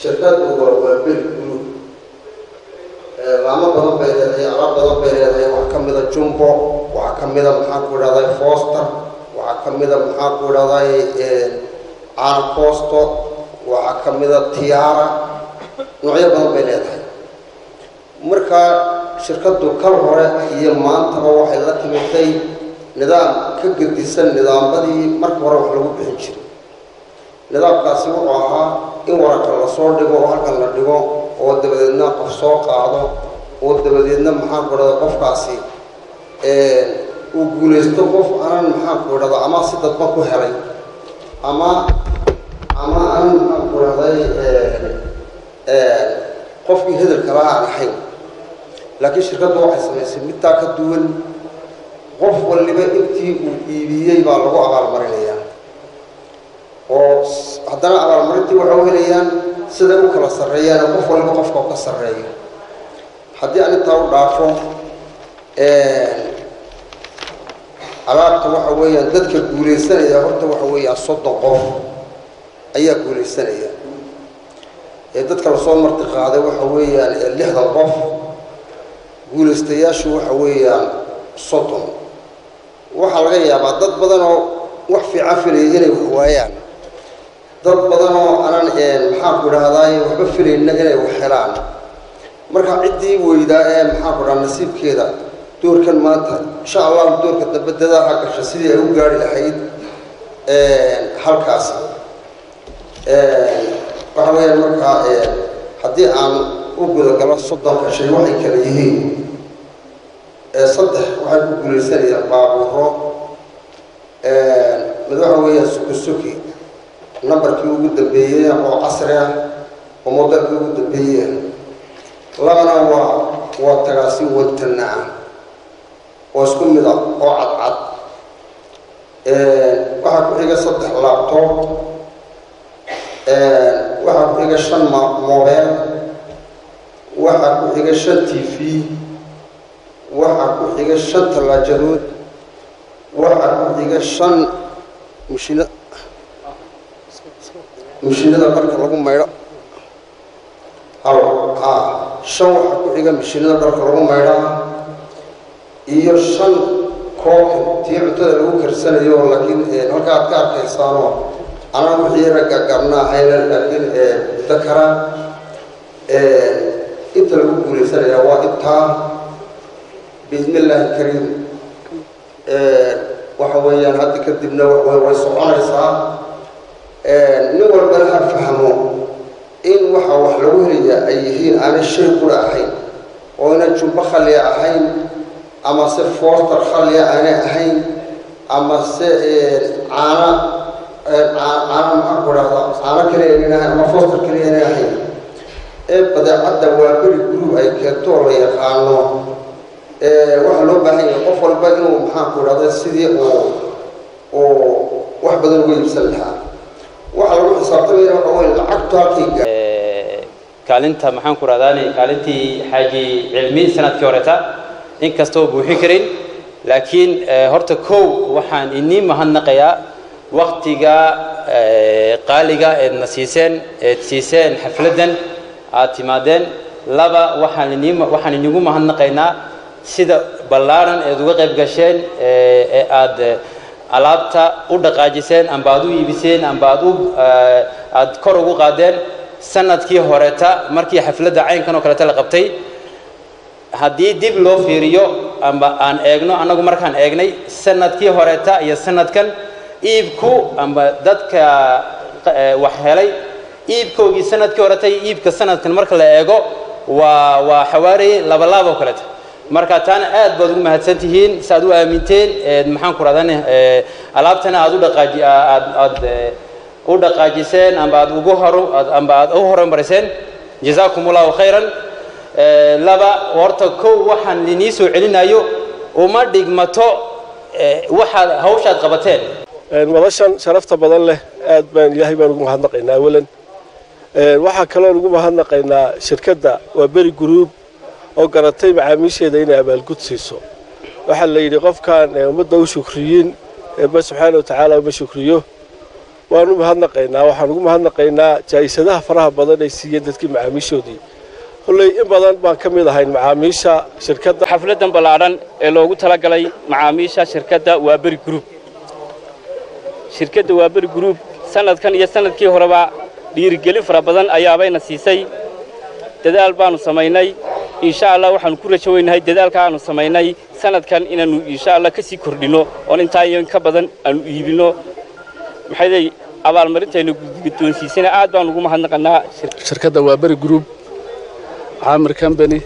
شركات وبالجروب لما بدهم بيريدها على بدهم بيريدها وحكمل الجumbo وحكمل محاكور هذا فوستر وحكمل محاكور هذا عن فوستو وحكمل التيارة نوعية بدهم بيريدها مركا شركات كل هراء هي ما تروح إلا تمثي نظام كجديسن نظام بدي مركب وراء حلو بحنشر نظام قاسم وعها إن وراء كلا صور دقوا وراء كلا دقوا ودبدنا قفصاق هذا ودبدنا محاك وراء قف قاسي وجلستوا قف أنا محاك وراء أما ستة بقوا هري أما أنا محاك وراء قف هذا الكلام على حين لكن شركة واحد سميتها كدول قف واللي بيبتي وبيبيي بالغو على المريليان وحدنا على المريتي وحوليان سيده وكلا سريان قف واللي قفك وكسريان حدي أنا تاو ضعفو علاقة وحويا dadka guuleysanaya horta waxa weeye soddon qof ayaa guuleysanaya dadka la soo marti qaaday waxa weeyaan 60 qof guuleystayaashu waxa weeyaan soddon waxa laga yaabaa dad badan oo wax fiican filayay inay wax waayaan dad badan oo aanan maxaa ku raadayay waxba filayna inay wax helaan marka cidii weyda maxaa ku raad nasiibkeeda doorkan maanta insha Allah doorka dabadada xaqasha sidii ay u gaari lahayd halkaas waxa weeyaan marka hadii aan u guda galo soddonka shay waxay kala yihiin صدق واحد يقول لساني بابورو مدحوية سكسوكي نمبر كيو قد بيه أو عصرية وموديل كيو قد بيه لغنا وتغاسي والتنعم واسكم مدى أو عد واحد يقول صدق لابتوب واحد يقول شن موبايل واحد يقول شن تيفي waxa ku xiga shan talaajadood waxa ku xiga shan mashiinada dharka lagu maydho shan waxa ku xiga mashiinada dharka lagu maydho iyo shan koob tii cuntada lagu karsanayo laakiin halka aad ka arkaysaan ana wixii raga gabna hayna laakiin dakara inta lagu guuleysanayaa waa intaa بسم الله الكريم وحويا هذا كدبنا وسبحان الله نور بلها فهموا إن وحلوه أيهين أنا الشيء كل أحين وأنا جنب خلي أحين أما سفورتر خلي أنا أحين أما أنا أقول أنا كرينا أما فورتر كرينا أحين بدأ عدا وابر جروب أي كتور يقانو waxa loo baahan yahay qof walba inuu maxaa ku raado sidii oo wax badan ugu iibsan lahaa waxa lagu xisaabtamay waxa weeye lacagta halkii kaalinta maxaan ku raadaanay kaalintii xaaji cilmi sanadkii horeta in kastoo buuxin karin laakiin horta koow waxaan inii mahadnaqayaa waqtiga qaaliga ee nasiiseen xafladan aad timaadeen laba waxaan inigu mahadnaqaynaa sida ballaaran ee uga qayb gasheen aad alaabta u dhaqaajiseen amba aad u iibiseen amba aad kor ugu qaadeen sanadkii horeta markii xafladda caynkan oo kale la qabtay haddii dib loo fiiriyo amba aan eegno anagu markaan eegnay sanadkii horeta iyo sanadkan iibku amba dadka wax helay iibkoogii sanadkii horeta iyo iibka sanadkan marka la eego waa xawaari laba oo kale marka tan aad baad ugu mahadsantihiin saad u aaminteen maxaan ku raadana alaabtana aad u dhaqaajiseen amba aad u horumariseen jazakumullahu khayran laba horta koow waxaan linii soo celinayo uma dhigmato waxaad hawshaad qabateen wadashan sharafta badan leh aad baan ilaahay baan ugu mahadnaqaynaa awalan waxa kale oo ugu mahadnaqaynaa shirkadda waa beri group oo garatay macaamiisheeda inay abaalgud siiso waxa la yiri qofkan ummadda u shukriyin ba subhanahu wa ta'ala ma shukriyo waanu mahadnaqaynaa waxaan ugu mahadnaqaynaa jaayisadaha faraha badan ay siiyeen dadkii macaamiishoodii kulley in badan baan ka mid ahayn macaamiisha shirkadda xafladan ballaaran ee loogu talagalay macaamiisha shirkadda Waaberi Group shirkadda Waaberi Group sanadkan iyo sanadkii horeba dhiirigelin fara badan ayaabayna siisay dadaal baanu samaynay insha Allah waxaan ku rajaynahay dadaalka aanu samaynay sanadkan inaanu insha Allah ka sii kordhino oo intaa iyo ka badan aanu iibino maxay abaalmarintayna guddoonsiisana aad baan ugu mahadnaqanaa shirkadda Waaberi Group Amir Company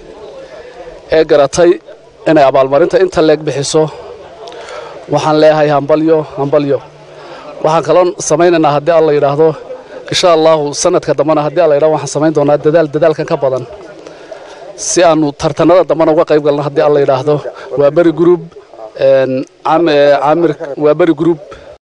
ee garatay inay abaalmarinta inta leeg bixiso waxaan leeyahay hambalyo waxaan kaloon samaynaynaa haddii alla yiraahdo insha Allah sanadka dambana haddii alla yiraahdo waxaan samayn doonaa dadaalkan ka badan si aanu tartanada dambana uga qayb galno haddii alla yiraahdo Waaberi Group Amir Waaberi Group